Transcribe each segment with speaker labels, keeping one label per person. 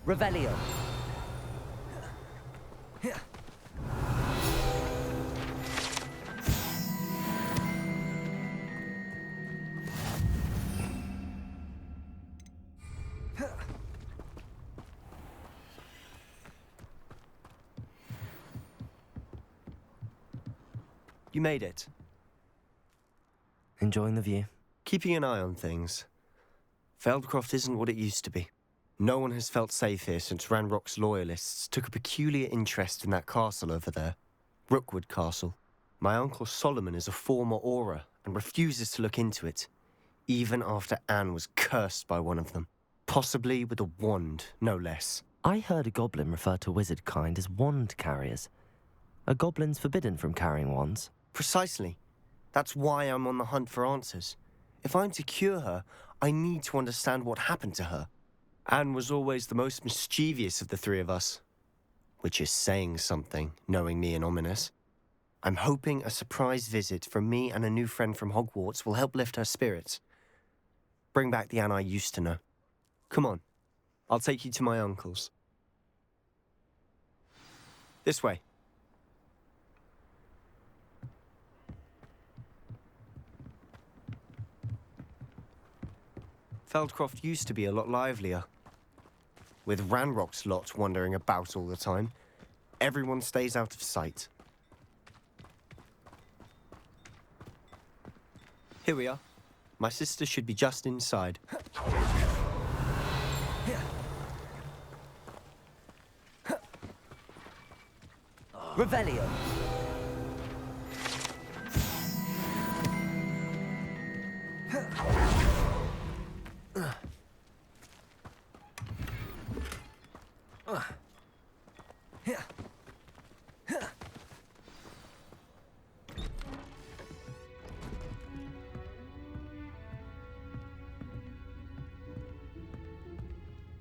Speaker 1: Revelio.
Speaker 2: You made it.
Speaker 3: Enjoying the view?
Speaker 2: Keeping an eye on things. Feldcroft isn't what it used to be. No one has felt safe here since Ranrock's loyalists took a peculiar interest in that castle over there. Rookwood Castle. My uncle Solomon is a former Auror and refuses to look into it, even after Anne was cursed by one of them. Possibly with a wand, no less.
Speaker 3: I heard a goblin refer to wizard kind as wand carriers. Are goblins forbidden from carrying wands?
Speaker 2: Precisely. That's why I'm on the hunt for answers. If I'm to cure her, I need to understand what happened to her. Anne was always the most mischievous of the three of us. Which is saying something, knowing me and Ominous. I'm hoping a surprise visit from me and a new friend from Hogwarts will help lift her spirits. Bring back the Anne I used to know. Come on, I'll take you to my uncle's. This way. Feldcroft used to be a lot livelier. With Ranrock's lot wandering about all the time, everyone stays out of sight. Here we are. My sister should be just inside.
Speaker 1: Revelio.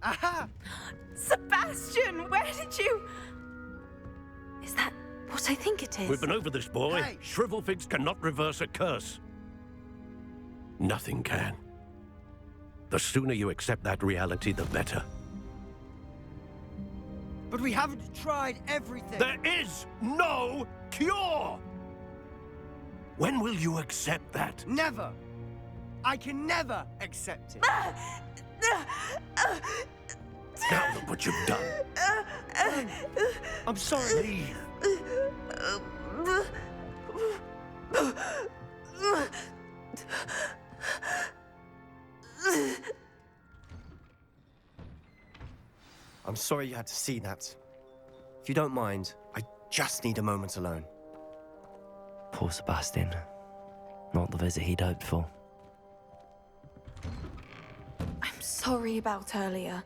Speaker 4: Aha! Sebastian, where did you... Is that what I think it is?
Speaker 5: We've been over this, boy.
Speaker 2: Hey!
Speaker 5: Shrivelfigs cannot reverse a curse. Nothing can. The sooner you accept that reality, the better.
Speaker 6: But we haven't tried everything.
Speaker 5: There is no cure! When will you accept that?
Speaker 6: Never. I can never accept it.
Speaker 5: Now look what you've done.
Speaker 2: I'm sorry.
Speaker 5: Leave.
Speaker 2: I'm sorry you had to see that. If you don't mind, I just need a moment alone.
Speaker 3: Poor Sebastian. Not the visit he'd hoped for.
Speaker 4: I'm sorry about earlier.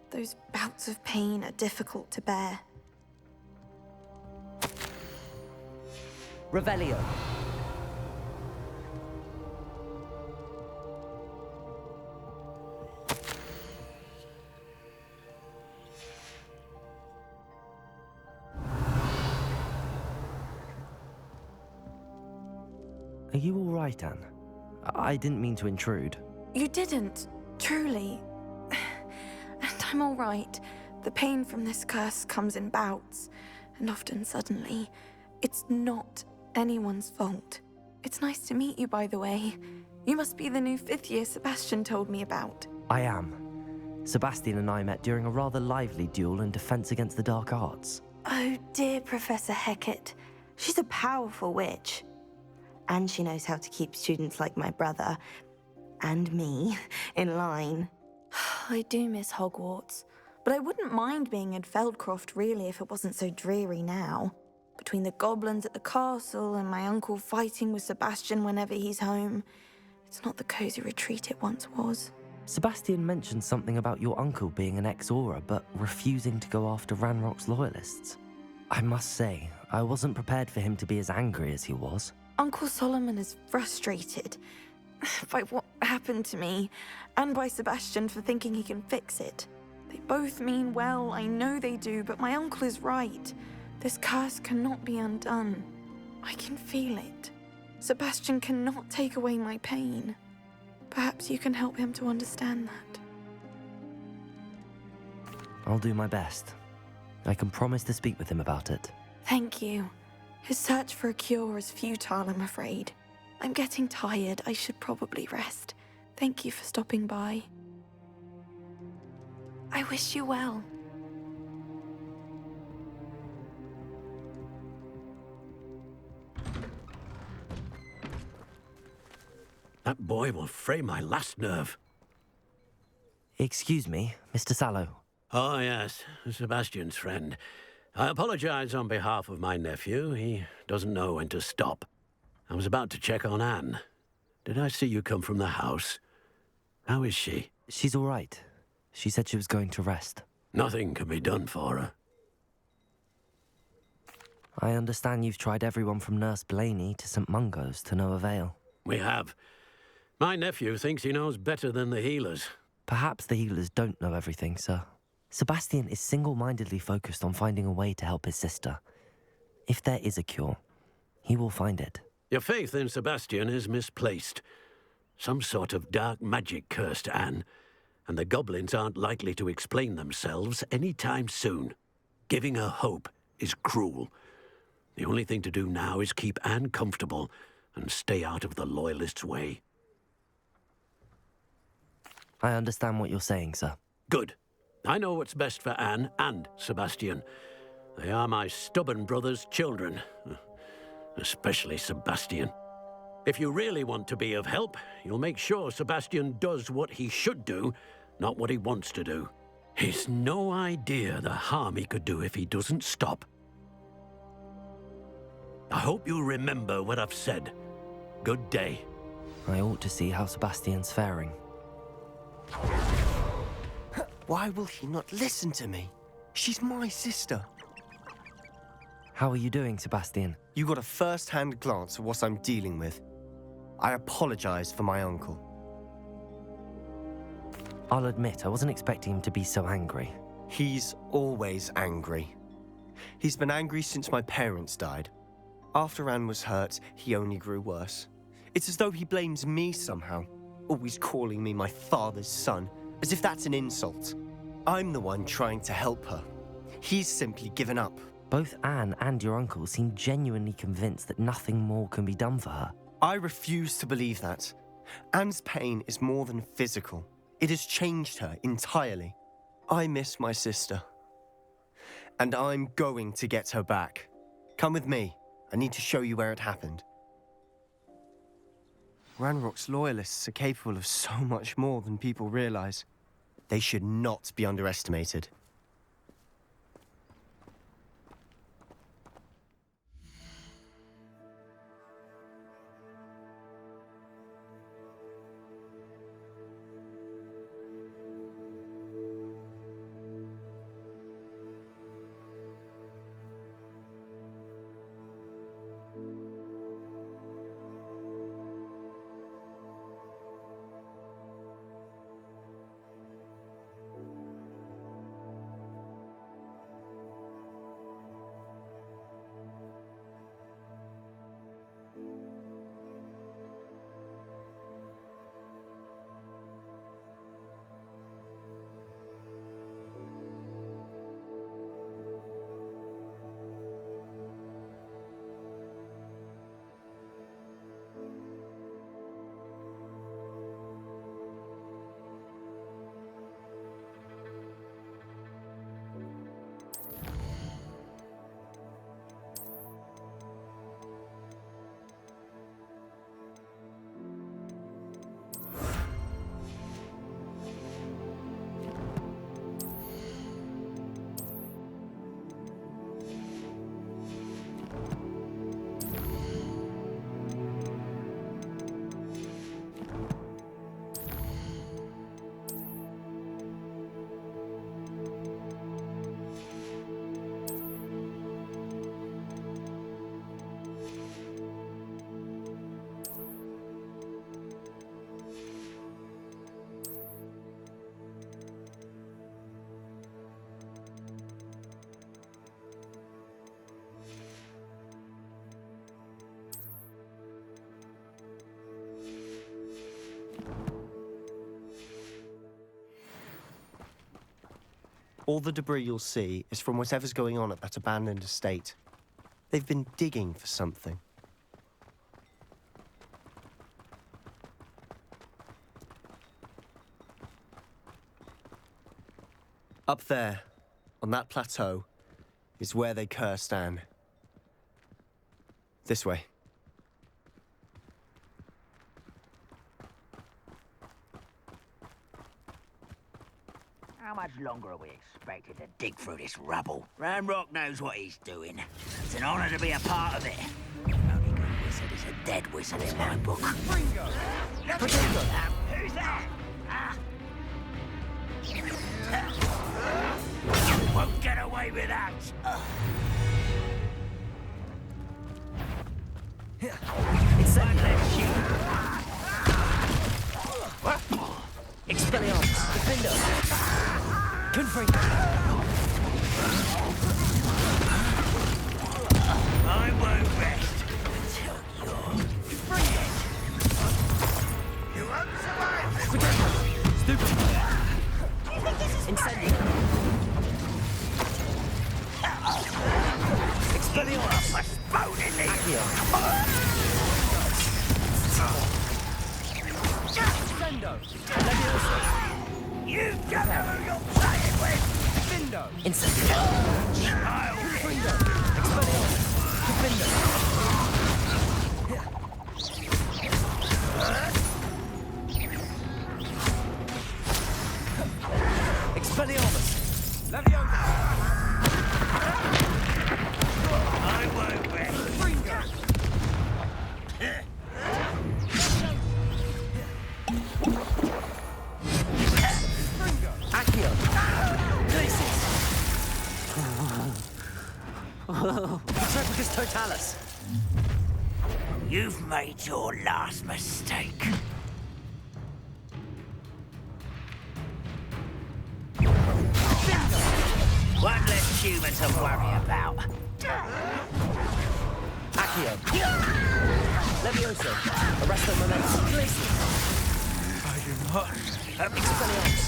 Speaker 4: Those bouts of pain are difficult to bear.
Speaker 1: Revelio.
Speaker 3: Are you all right, Anne? I didn't mean to intrude.
Speaker 4: You didn't, truly. And I'm all right. The pain from this curse comes in bouts, and often suddenly. It's not anyone's fault. It's nice to meet you, by the way. You must be the new 5th year Sebastian told me about.
Speaker 3: I am. Sebastian and I met during a rather lively duel in Defense Against the Dark Arts.
Speaker 7: Oh dear, Professor Hecat. She's a powerful witch. And she knows how to keep students like my brother, and me, in line.
Speaker 4: I do miss Hogwarts, but I wouldn't mind being in Feldcroft, really, if it wasn't so dreary now. Between the goblins at the castle and my uncle fighting with Sebastian whenever he's home, it's not the cozy retreat it once was.
Speaker 3: Sebastian mentioned something about your uncle being an ex-Auror, but refusing to go after Ranrock's loyalists. I must say, I wasn't prepared for him to be as angry as he was.
Speaker 4: Uncle Solomon is frustrated by what happened to me, and by Sebastian for thinking he can fix it. They both mean well, I know they do, but my uncle is right. This curse cannot be undone. I can feel it. Sebastian cannot take away my pain. Perhaps you can help him to understand that.
Speaker 3: I'll do my best. I can promise to speak with him about it.
Speaker 4: Thank you. His search for a cure is futile, I'm afraid. I'm getting tired. I should probably rest. Thank you for stopping by. I wish you well.
Speaker 5: That boy will fray my last nerve.
Speaker 3: Excuse me, Mr. Sallow.
Speaker 5: Oh, yes, Sebastian's friend. I apologize on behalf of my nephew. He doesn't know when to stop. I was about to check on Anne. Did I see you come from the house? How is she?
Speaker 3: She's all right. She said she was going to rest.
Speaker 5: Nothing can be done for her.
Speaker 3: I understand you've tried everyone from Nurse Blaney to St. Mungo's to no avail.
Speaker 5: We have. My nephew thinks he knows better than the healers.
Speaker 3: Perhaps the healers don't know everything, sir. Sebastian is single-mindedly focused on finding a way to help his sister. If there is a cure, he will find it.
Speaker 5: Your faith in Sebastian is misplaced. Some sort of dark magic cursed Anne, and the goblins aren't likely to explain themselves any time soon. Giving her hope is cruel. The only thing to do now is keep Anne comfortable and stay out of the Loyalists' way.
Speaker 3: I understand what you're saying, sir.
Speaker 5: Good. I know what's best for Anne and Sebastian. They are my stubborn brother's children. Especially Sebastian. If you really want to be of help, you'll make sure Sebastian does what he should do, not what he wants to do. He's no idea the harm he could do if he doesn't stop. I hope you remember what I've said. Good day.
Speaker 3: I ought to see how Sebastian's faring.
Speaker 2: Why will he not listen to me? She's my sister.
Speaker 3: How are you doing, Sebastian?
Speaker 2: You got a first-hand glance at what I'm dealing with. I apologize for my uncle.
Speaker 3: I'll admit, I wasn't expecting him to be so angry.
Speaker 2: He's always angry. He's been angry since my parents died. After Anne was hurt, he only grew worse. It's as though he blames me somehow, always calling me my father's son, as if that's an insult. I'm the one trying to help her. He's simply given up.
Speaker 3: Both Anne and your uncle seem genuinely convinced that nothing more can be done for her.
Speaker 2: I refuse to believe that. Anne's pain is more than physical. It has changed her entirely. I miss my sister. And I'm going to get her back. Come with me. I need to show you where it happened. Ranrock's Loyalists are capable of so much more than people realize. They should not be underestimated. All the debris you'll see is from whatever's going on at that abandoned estate. They've been digging for something. Up there, on that plateau, is where they cursed Anne. This way.
Speaker 1: How much longer are we expected to dig through this rubble? Ranrock knows what he's doing. It's an honor to be a part of it. The only good wizard is a dead wizard in my book.
Speaker 6: Ringo!
Speaker 1: Who's that? You won't get away with that!
Speaker 3: Expelliarmus! Defender! Confring!
Speaker 1: I won't rest until you're dead. You won't survive this!
Speaker 3: Stupid! Incendio! Expelliarmus!
Speaker 1: Must bone in the
Speaker 3: Accio!
Speaker 6: Sendo!
Speaker 3: Leviosa!
Speaker 1: You don't know who you're playing with!
Speaker 6: Findo!
Speaker 3: Incendio!
Speaker 6: Ringo!
Speaker 3: Expelliarmus! Defender! Expelliarmus!
Speaker 6: Leviosa!
Speaker 1: I won't rest.
Speaker 6: Ringo! Ringo!
Speaker 3: Accio! Glacis! Petrepicus totalis!
Speaker 1: You've made your last mistake. One less human to worry about.
Speaker 3: Accio! Leviosa! Arresto momentum! Glacis! Expelliarmus!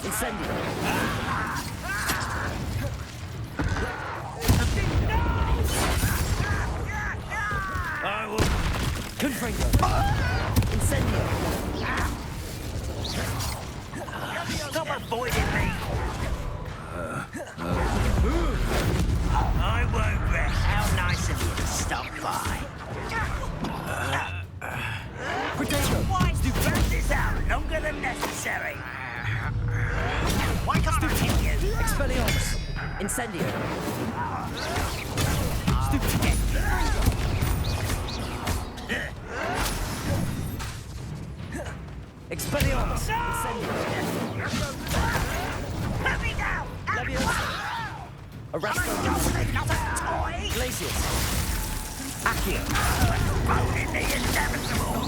Speaker 3: Incendio!
Speaker 1: I will.
Speaker 3: Confringo! Incendio!
Speaker 1: Stop avoiding me! I won't rest. How nice of you to stop by.
Speaker 3: Potato!
Speaker 1: Why do you burn this out longer than necessary? Why can't I hit you?
Speaker 3: Expelliarmus! Incendio! Stupid! Expelliarmus! Incendio!
Speaker 1: Let me down!
Speaker 3: Leviosa! Arresto!
Speaker 1: Not a toy!
Speaker 3: Glacius! Accio!
Speaker 1: Only the inevitable!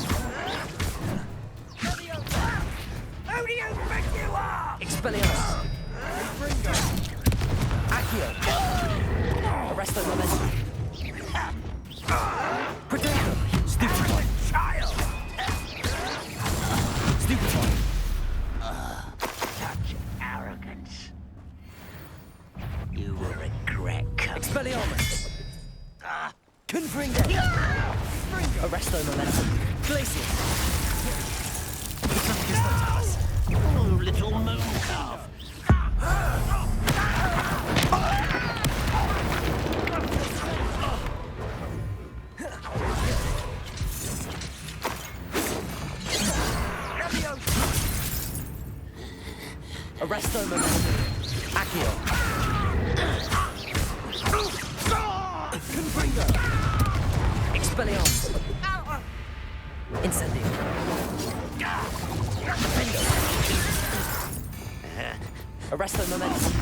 Speaker 1: Who do you think you are?
Speaker 3: Expelliarmus! Accio! Arresto momentum! Potato! Stupid!
Speaker 1: Child!
Speaker 3: Stupid!
Speaker 1: Such arrogance. You will regret coming.
Speaker 3: Expelliarmus! Confringo! Arresto momentum! Glacius! Petrepicus totalis!
Speaker 1: Oh, little moon calf.
Speaker 3: Arresto momentum! Accio! Confringo! Expelliarmus! Incendio! Defendo! Arresto momentum!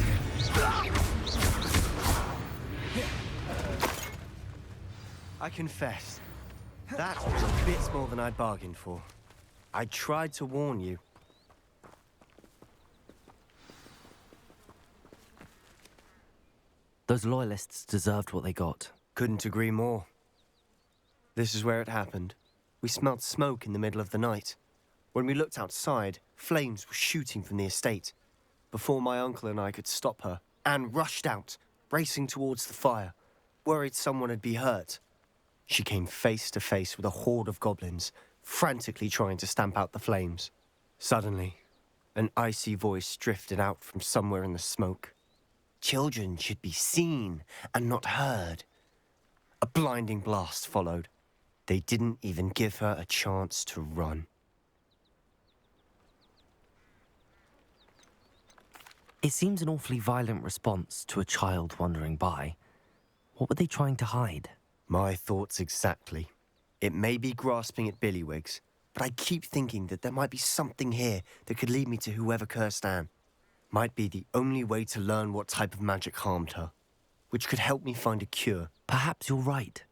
Speaker 2: I confess, that was a bit more than I'd bargained for. I tried to warn you.
Speaker 3: Those loyalists deserved what they got.
Speaker 2: Couldn't agree more. This is where it happened. We smelled smoke in the middle of the night. When we looked outside, flames were shooting from the estate. Before my uncle and I could stop her, Anne rushed out, racing towards the fire, worried someone had been hurt. She came face to face with a horde of goblins, frantically trying to stamp out the flames. Suddenly, an icy voice drifted out from somewhere in the smoke. Children should be seen and not heard. A blinding blast followed. They didn't even give her a chance to run.
Speaker 3: It seems an awfully violent response to a child wandering by. What were they trying to hide?
Speaker 2: My thoughts exactly. It may be grasping at Billywigs, but I keep thinking that there might be something here that could lead me to whoever cursed Anne. Might be the only way to learn what type of magic harmed her, which could help me find a cure.
Speaker 3: Perhaps you're right.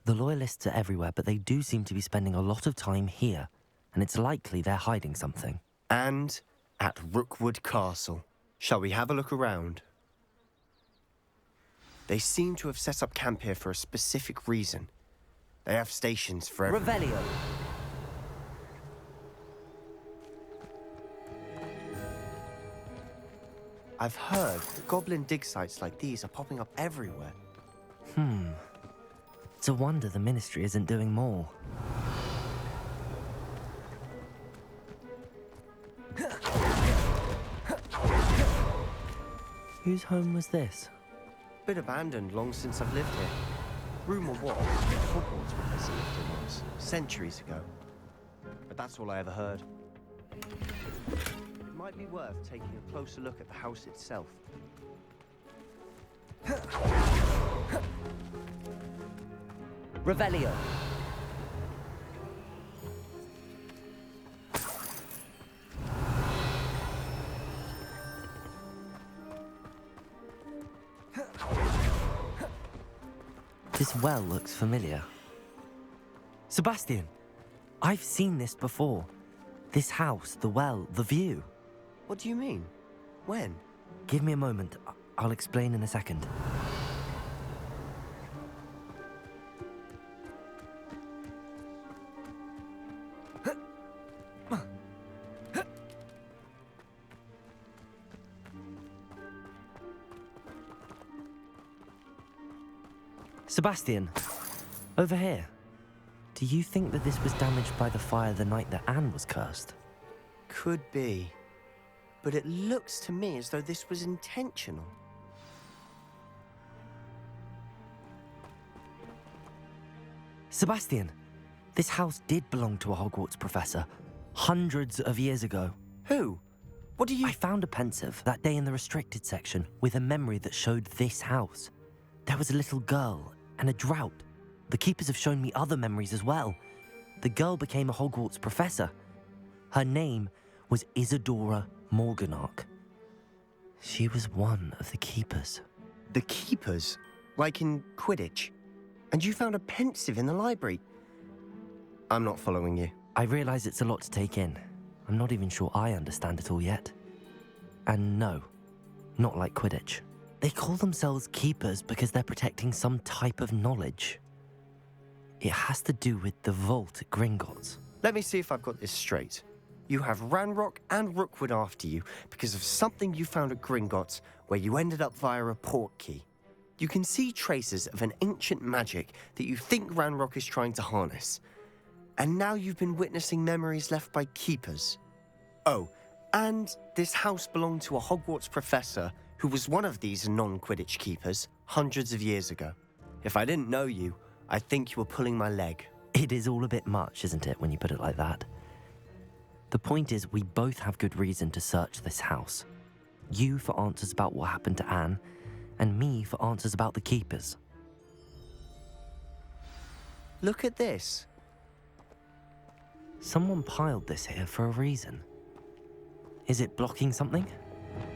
Speaker 3: The Loyalists are everywhere, but they do seem to be spending a lot of time here, and it's likely they're hiding something.
Speaker 2: And at Rookwood Castle. Shall we have a look around? They seem to have set up camp here for a specific reason. They have stations for every...
Speaker 3: Revelio!
Speaker 2: I've heard goblin dig sites like these are popping up everywhere.
Speaker 3: It's a wonder the Ministry isn't doing more. Whose home was this?
Speaker 2: Bit abandoned long since I've lived here. Rumour was that Hogwarts Professor lived here once, centuries ago. But that's all I ever heard. It might be worth taking a closer look at the house itself.
Speaker 3: Revelio! This well looks familiar. Sebastian, I've seen this before. This house, the well, the view.
Speaker 2: What do you mean? When?
Speaker 3: Give me a moment. I'll explain in a second. Sebastian, over here. Do you think that this was damaged by the fire the night that Anne was cursed?
Speaker 2: Could be. But it looks to me as though this was intentional.
Speaker 3: Sebastian, this house did belong to a Hogwarts professor, hundreds of years ago.
Speaker 2: Who? What do you...
Speaker 3: I found a pensive that day in the restricted section with a memory that showed this house. There was a little girl and a drought. The keepers have shown me other memories as well. The girl became a Hogwarts professor. Her name was Isadora Morganach. She was one of the keepers.
Speaker 2: The keepers? Like in Quidditch? And you found a pensive in the library? I'm not following you.
Speaker 3: I realize it's a lot to take in. I'm not even sure I understand it all yet. And no, not like Quidditch. They call themselves keepers because they're protecting some type of knowledge. It has to do with the vault at Gringotts.
Speaker 2: Let me see if I've got this straight. You have Ranrock and Rookwood after you because of something you found at Gringotts where you ended up via a port key. You can see traces of an ancient magic that you think Ranrock is trying to harness. And now you've been witnessing memories left by keepers. Oh, and this house belonged to a Hogwarts professor who was one of these non-Quidditch keepers hundreds of years ago. If I didn't know you, I think you were pulling my leg.
Speaker 3: It is all a bit much, isn't it, when you put it like that? The point is, we both have good reason to search this house. You for answers about what happened to Anne, and me for answers about the keepers.
Speaker 2: Look at this.
Speaker 3: Someone piled this here for a reason. Is it blocking something?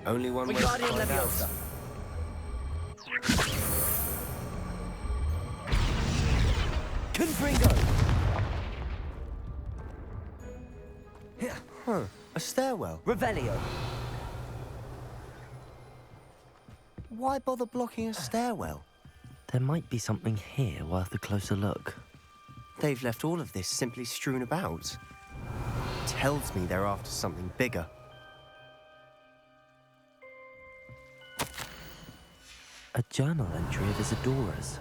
Speaker 2: Only one way to find out.
Speaker 3: Confringo!
Speaker 2: Huh, a stairwell.
Speaker 3: Revelio!
Speaker 2: Why bother blocking a stairwell?
Speaker 3: There might be something here worth a closer look.
Speaker 2: They've left all of this simply strewn about. Tells me they're after something bigger.
Speaker 3: A journal entry of Isadora's.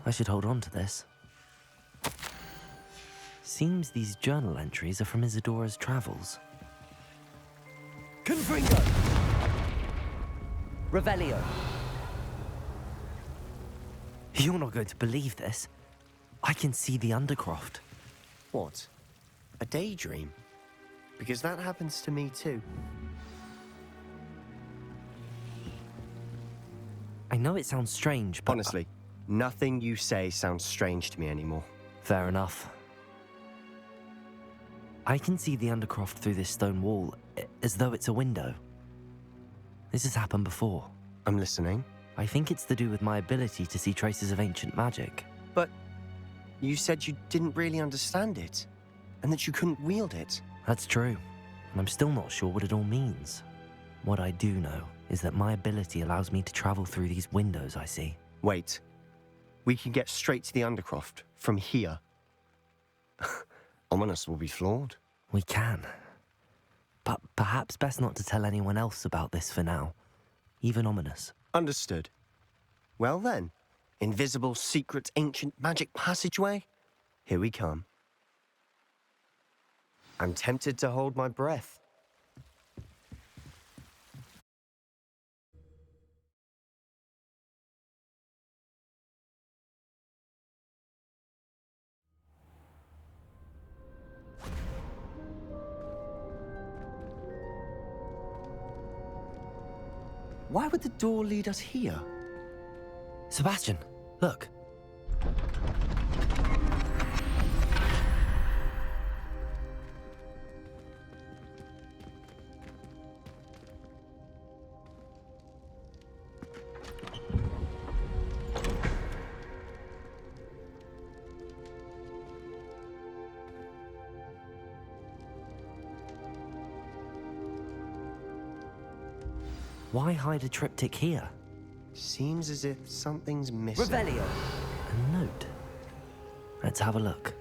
Speaker 3: I should hold on to this. Seems these journal entries are from Isadora's travels.
Speaker 2: Confringo!
Speaker 3: Revelio! You're not going to believe this. I can see the Undercroft.
Speaker 2: What? A daydream? Because that happens to me too.
Speaker 3: I know it sounds strange, but...
Speaker 2: Honestly, nothing you say sounds strange to me anymore.
Speaker 3: Fair enough. I can see the Undercroft through this stone wall, as though it's a window. This has happened before.
Speaker 2: I'm listening.
Speaker 3: I think it's to do with my ability to see traces of ancient magic.
Speaker 2: But you said you didn't really understand it, and that you couldn't wield it.
Speaker 3: That's true, and I'm still not sure what it all means. What I do know is that my ability allows me to travel through these windows I see.
Speaker 2: Wait. We can get straight to the Undercroft from here. Ominous will be floored.
Speaker 3: We can. But perhaps best not to tell anyone else about this for now. Even Ominous.
Speaker 2: Understood. Well then, invisible, secret, ancient magic passageway? Here we come. I'm tempted to hold my breath. Why would the door lead us here?
Speaker 3: Sebastian, look. Why hide a triptych here?
Speaker 2: Seems as if something's missing.
Speaker 3: Revelio! A note. Let's have a look.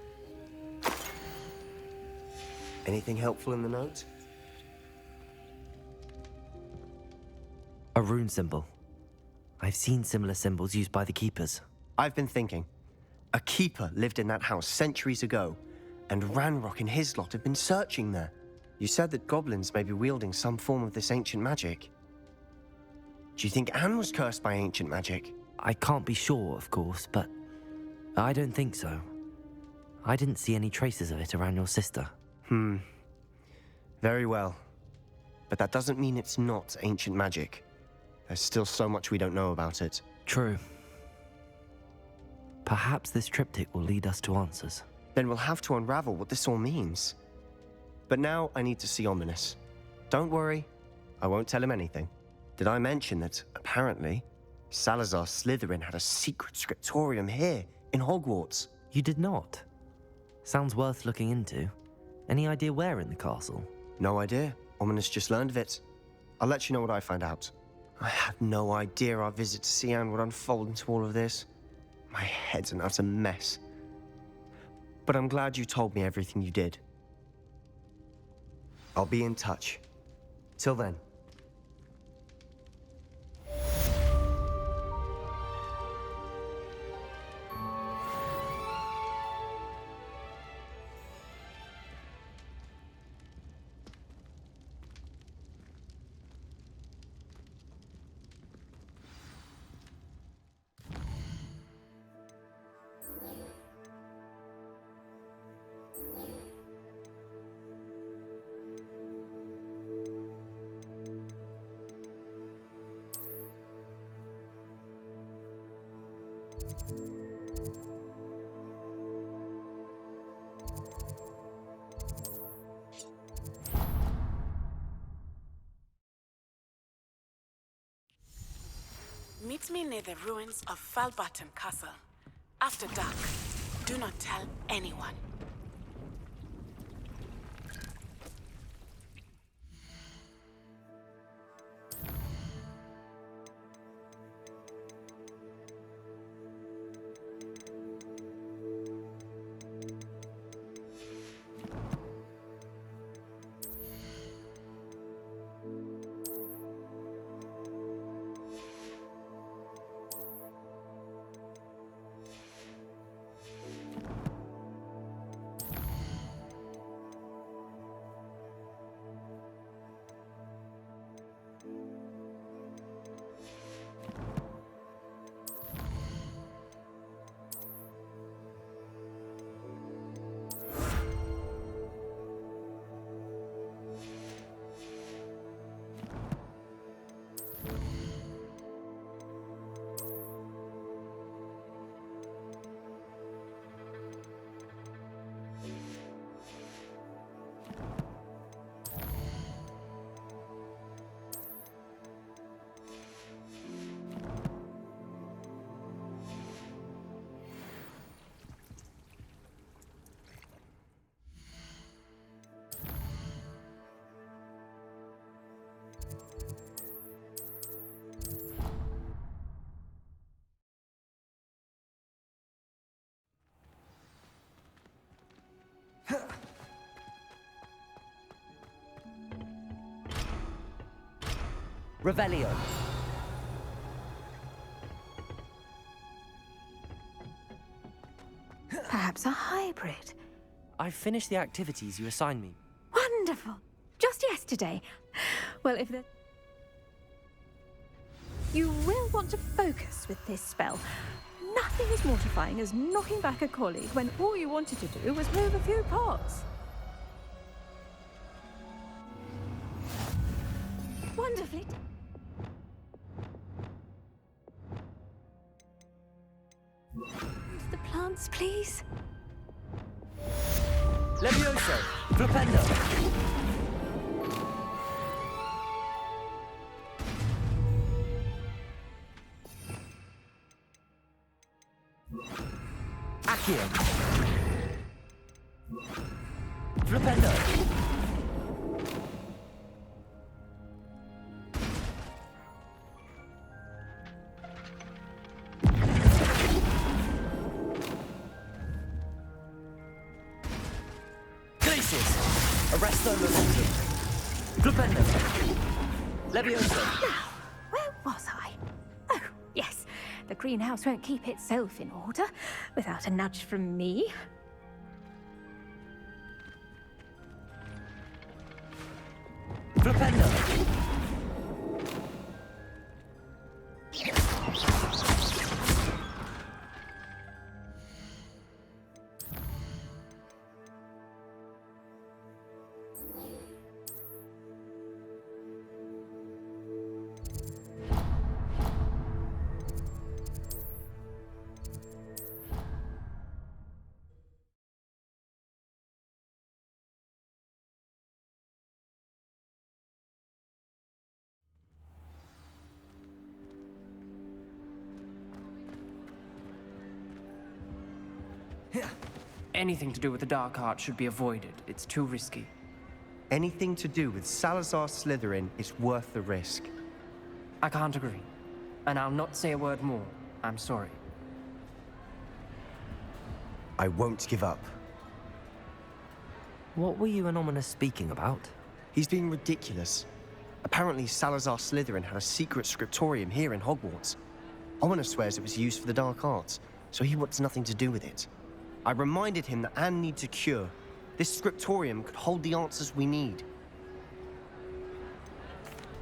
Speaker 2: Anything helpful in the note?
Speaker 3: A rune symbol. I've seen similar symbols used by the keepers.
Speaker 2: I've been thinking. A keeper lived in that house centuries ago, and Ranrock and his lot have been searching there. You said that goblins may be wielding some form of this ancient magic. Do you think Anne was cursed by ancient magic?
Speaker 3: I can't be sure, of course, but I don't think so. I didn't see any traces of it around your sister.
Speaker 2: Very well. But that doesn't mean it's not ancient magic. There's still so much we don't know about it.
Speaker 3: True. Perhaps this triptych will lead us to answers.
Speaker 2: Then we'll have to unravel what this all means. But now I need to see Ominous. Don't worry, I won't tell him anything. Did I mention that, apparently, Salazar Slytherin had a secret scriptorium here, in Hogwarts?
Speaker 3: You did not? Sounds worth looking into. Any idea where in the castle?
Speaker 2: No idea. Ominous just learned of it. I'll let you know what I find out. I had no idea our visit to see Anne would unfold into all of this. My head's an utter mess. But I'm glad you told me everything you did. I'll be in touch. Till then.
Speaker 8: Meet me near the ruins of Falbaton Castle. After dark. Do not tell anyone.
Speaker 3: Revelio.
Speaker 9: Perhaps a hybrid.
Speaker 3: I've finished the activities you assigned me.
Speaker 9: Wonderful. Just yesterday. Well, if the... You will want to focus with this spell. Nothing as mortifying as knocking back a colleague when all you wanted to do was move a few pots. Wonderfully done. The plants, please.
Speaker 3: Levioso. Flipendo. Accio. Flipendo. Glacius. Arresto Momentum. Flipendo. Levioso.
Speaker 9: Now, where was I? Oh, yes. The greenhouse won't keep itself in order without a nudge from me.
Speaker 3: Flipendo.
Speaker 10: Anything to do with the dark art should be avoided. It's too risky.
Speaker 2: Anything to do with Salazar Slytherin is worth the risk.
Speaker 10: I can't agree. And I'll not say a word more. I'm sorry.
Speaker 2: I won't give up.
Speaker 3: What were you and Ominous speaking about?
Speaker 2: He's being ridiculous. Apparently, Salazar Slytherin had a secret scriptorium here in Hogwarts. Ominous swears it was used for the dark arts, so he wants nothing to do with it. I reminded him that Anne needs a cure. This scriptorium could hold the answers we need.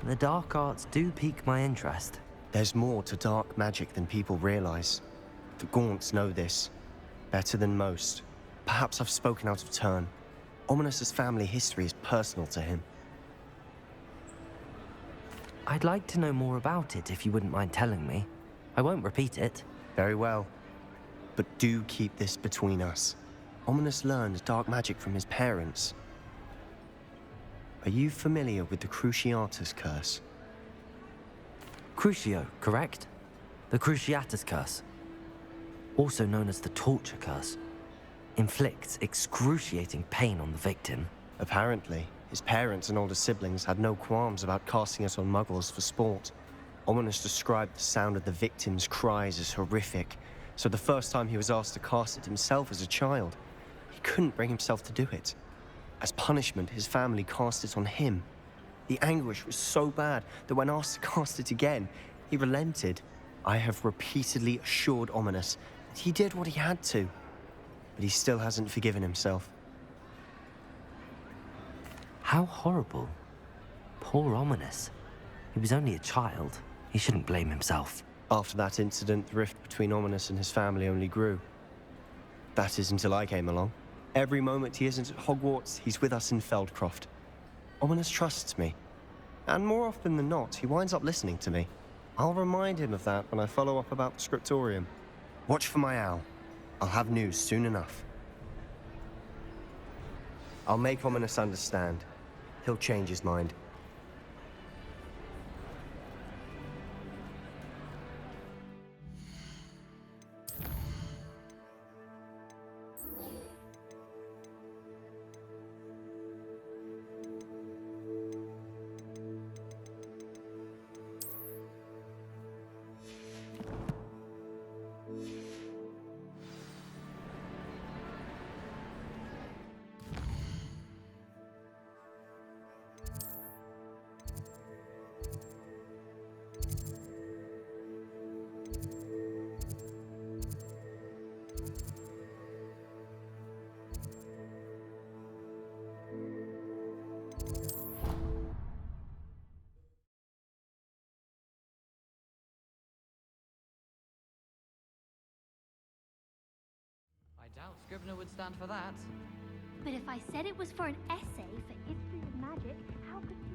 Speaker 3: The dark arts do pique my interest.
Speaker 2: There's more to dark magic than people realize. The Gaunts know this better than most. Perhaps I've spoken out of turn. Ominous's family history is personal to him.
Speaker 3: I'd like to know more about it if you wouldn't mind telling me. I won't repeat it.
Speaker 2: Very well. But do keep this between us. Ominous learned dark magic from his parents. Are you familiar with the Cruciatus Curse?
Speaker 3: Crucio, correct? The Cruciatus Curse. Also known as the Torture Curse. Inflicts excruciating pain on the victim.
Speaker 2: Apparently, his parents and older siblings had no qualms about casting it on muggles for sport. Ominous described the sound of the victim's cries as horrific, so the first time he was asked to cast it himself as a child, he couldn't bring himself to do it. As punishment, his family cast it on him. The anguish was so bad that when asked to cast it again, he relented. I have repeatedly assured Ominous that he did what he had to, but he still hasn't forgiven himself.
Speaker 3: How horrible. Poor Ominous. He was only a child. He shouldn't blame himself.
Speaker 2: After that incident, the rift between Ominous and his family only grew. That is until I came along. Every moment he isn't at Hogwarts, he's with us in Feldcroft. Ominous trusts me. And more often than not, he winds up listening to me. I'll remind him of that when I follow up about the scriptorium. Watch for my owl. I'll have news soon enough. I'll make Ominous understand. He'll change his mind.
Speaker 11: Scrivener would stand for that.
Speaker 12: But if I said it was for an essay for history of magic, how could